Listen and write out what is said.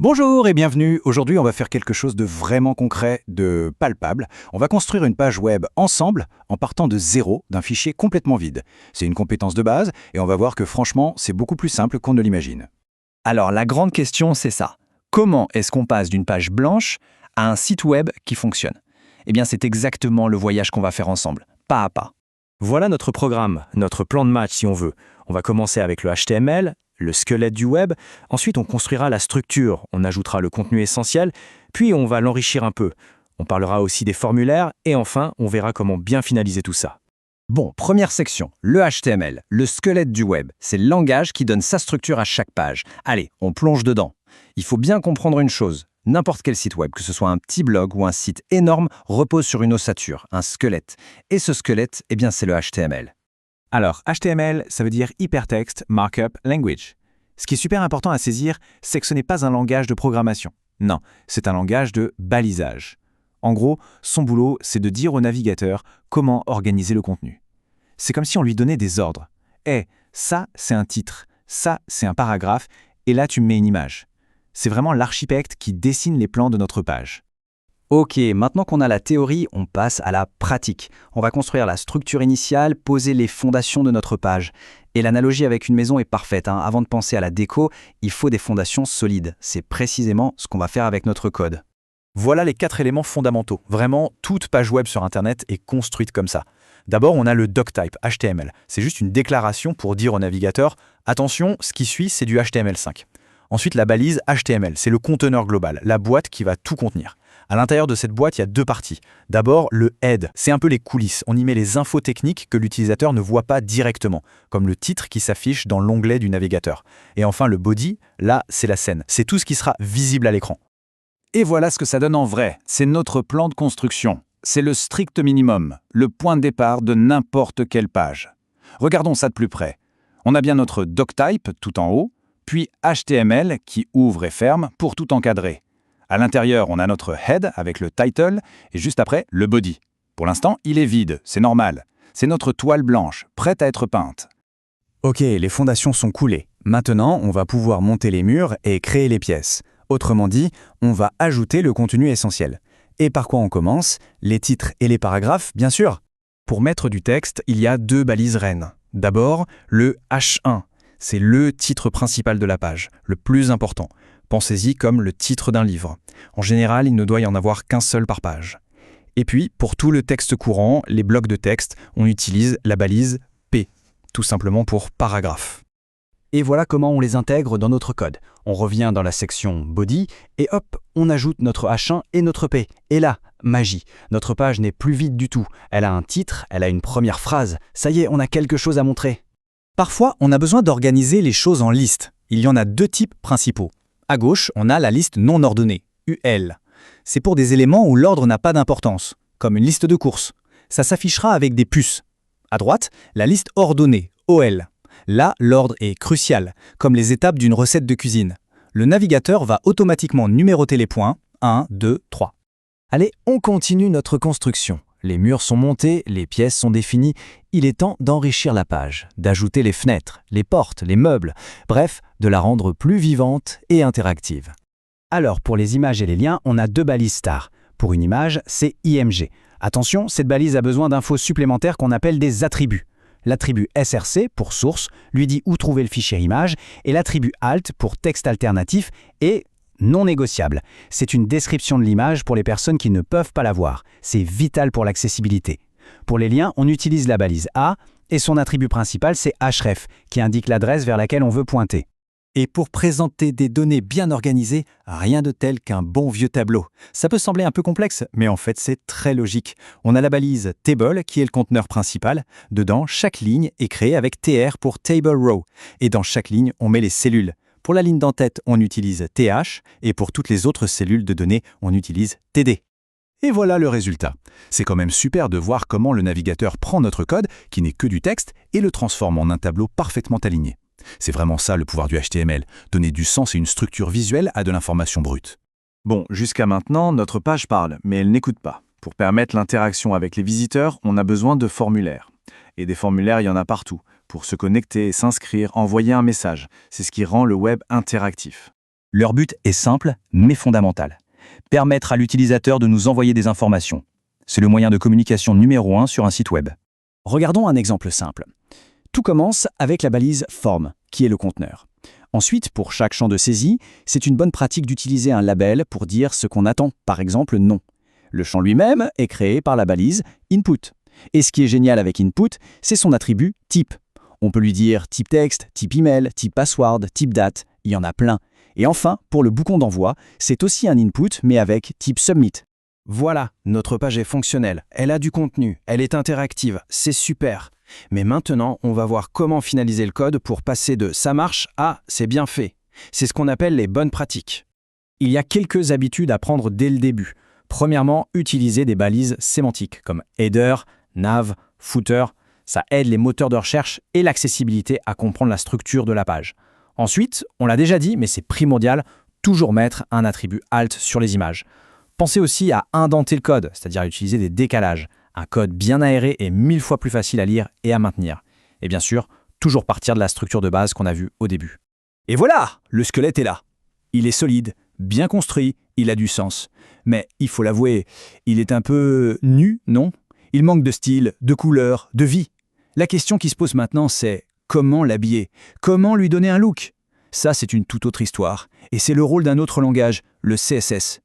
Bonjour et bienvenue. Aujourd'hui, on va faire quelque chose de vraiment concret, de palpable. On va construire une page web ensemble en partant de zéro, d'un fichier complètement vide. C'est une compétence de base et on va voir que franchement, c'est beaucoup plus simple qu'on ne l'imagine. Alors la grande question, c'est ça. Comment est-ce qu'on passe d'une page blanche à un site web qui fonctionne? Eh bien, c'est exactement le voyage qu'on va faire ensemble, pas à pas. Voilà notre programme, notre plan de match si on veut. On va commencer avec le HTML, le squelette du web, ensuite on construira la structure, on ajoutera le contenu essentiel, puis on va l'enrichir un peu. On parlera aussi des formulaires et enfin on verra comment bien finaliser tout ça. Bon, première section, le HTML, le squelette du web. C'est le langage qui donne sa structure à chaque page. Allez, on plonge dedans. Il faut bien comprendre une chose. N'importe quel site web, que ce soit un petit blog ou un site énorme, repose sur une ossature, un squelette. Et ce squelette, eh bien, c'est le HTML. Alors, HTML, ça veut dire Hypertext Markup Language. Ce qui est super important à saisir, c'est que ce n'est pas un langage de programmation. Non, c'est un langage de balisage. En gros, son boulot, c'est de dire au navigateur comment organiser le contenu. C'est comme si on lui donnait des ordres. Ça, c'est un titre, ça, c'est un paragraphe, et là, tu me mets une image. C'est vraiment l'architecte qui dessine les plans de notre page. Ok, maintenant qu'on a la théorie, on passe à la pratique. On va construire la structure initiale, poser les fondations de notre page. Et l'analogie avec une maison est parfaite. Avant de penser à la déco, il faut des fondations solides. C'est précisément ce qu'on va faire avec notre code. Voilà les 4 éléments fondamentaux. Vraiment, toute page web sur Internet est construite comme ça. D'abord, on a le doctype HTML. C'est juste une déclaration pour dire au navigateur « Attention, ce qui suit, c'est du HTML5 ». Ensuite, la balise HTML, c'est le conteneur global, la boîte qui va tout contenir. À l'intérieur de cette boîte, il y a 2 parties. D'abord, le head, c'est un peu les coulisses. On y met les infos techniques que l'utilisateur ne voit pas directement, comme le titre qui s'affiche dans l'onglet du navigateur. Et enfin, le body, là, c'est la scène. C'est tout ce qui sera visible à l'écran. Et voilà ce que ça donne en vrai. C'est notre plan de construction. C'est le strict minimum, le point de départ de n'importe quelle page. Regardons ça de plus près. On a bien notre doctype tout en haut, puis HTML qui ouvre et ferme pour tout encadrer. À l'intérieur, on a notre head avec le title et juste après, le body. Pour l'instant, il est vide, c'est normal. C'est notre toile blanche, prête à être peinte. Ok, les fondations sont coulées. Maintenant, on va pouvoir monter les murs et créer les pièces. Autrement dit, on va ajouter le contenu essentiel. Et par quoi on commence? Les titres et les paragraphes, bien sûr. Pour mettre du texte, il y a 2 balises reines. D'abord, le H1. C'est le titre principal de la page, le plus important. Pensez-y comme le titre d'un livre. En général, il ne doit y en avoir qu'un seul par page. Et puis, pour tout le texte courant, les blocs de texte, on utilise la balise P, tout simplement pour paragraphe. Et voilà comment on les intègre dans notre code. On revient dans la section Body et hop, on ajoute notre H1 et notre P. Et là, magie, notre page n'est plus vide du tout. Elle a un titre, elle a une première phrase. Ça y est, on a quelque chose à montrer. Parfois, on a besoin d'organiser les choses en liste. Il y en a 2 types principaux. À gauche, on a la liste non ordonnée, UL. C'est pour des éléments où l'ordre n'a pas d'importance, comme une liste de courses. Ça s'affichera avec des puces. À droite, la liste ordonnée, OL. Là, l'ordre est crucial, comme les étapes d'une recette de cuisine. Le navigateur va automatiquement numéroter les points, 1, 2, 3. Allez, on continue notre construction. Les murs sont montés, les pièces sont définies. Il est temps d'enrichir la page, d'ajouter les fenêtres, les portes, les meubles, bref, de la rendre plus vivante et interactive. Alors, pour les images et les liens, on a 2 balises stars. Pour une image, c'est IMG. Attention, cette balise a besoin d'infos supplémentaires qu'on appelle des attributs. L'attribut SRC, pour source, lui dit où trouver le fichier image, et l'attribut alt, pour texte alternatif, est non négociable. C'est une description de l'image pour les personnes qui ne peuvent pas la voir. C'est vital pour l'accessibilité. Pour les liens, on utilise la balise A, et son attribut principal, c'est href, qui indique l'adresse vers laquelle on veut pointer. Et pour présenter des données bien organisées, rien de tel qu'un bon vieux tableau. Ça peut sembler un peu complexe, mais en fait c'est très logique. On a la balise table qui est le conteneur principal. Dedans, chaque ligne est créée avec TR pour table row. Et dans chaque ligne, on met les cellules. Pour la ligne d'en-tête, on utilise TH, et pour toutes les autres cellules de données, on utilise TD. Et voilà le résultat. C'est quand même super de voir comment le navigateur prend notre code, qui n'est que du texte, et le transforme en un tableau parfaitement aligné. C'est vraiment ça le pouvoir du HTML, donner du sens et une structure visuelle à de l'information brute. Bon, jusqu'à maintenant, notre page parle, mais elle n'écoute pas. Pour permettre l'interaction avec les visiteurs, on a besoin de formulaires. Et des formulaires, il y en a partout. Pour se connecter, s'inscrire, envoyer un message. C'est ce qui rend le web interactif. Leur but est simple, mais fondamental. Permettre à l'utilisateur de nous envoyer des informations. C'est le moyen de communication numéro 1 sur un site web. Regardons un exemple simple. Tout commence avec la balise form, qui est le conteneur. Ensuite, pour chaque champ de saisie, c'est une bonne pratique d'utiliser un label pour dire ce qu'on attend, par exemple non. Le champ lui-même est créé par la balise input. Et ce qui est génial avec input, c'est son attribut type. On peut lui dire type texte, type email, type password, type date, il y en a plein. Et enfin, pour le bouton d'envoi, c'est aussi un input mais avec type submit. Voilà, notre page est fonctionnelle, elle a du contenu, elle est interactive, c'est super. Mais maintenant, on va voir comment finaliser le code pour passer de « ça marche » à « c'est bien fait ». C'est ce qu'on appelle les bonnes pratiques. Il y a quelques habitudes à prendre dès le début. Premièrement, utiliser des balises sémantiques comme header, nav, footer. Ça aide les moteurs de recherche et l'accessibilité à comprendre la structure de la page. Ensuite, on l'a déjà dit, mais c'est primordial, toujours mettre un attribut alt sur les images. Pensez aussi à indenter le code, c'est-à-dire utiliser des décalages. Un code bien aéré est 1000 fois plus facile à lire et à maintenir. Et bien sûr, toujours partir de la structure de base qu'on a vue au début. Et voilà, le squelette est là. Il est solide, bien construit, il a du sens. Mais il faut l'avouer, il est un peu nu, non? Il manque de style, de couleur, de vie. La question qui se pose maintenant, c'est comment l'habiller? Comment lui donner un look? Ça, c'est une toute autre histoire. Et c'est le rôle d'un autre langage, le CSS.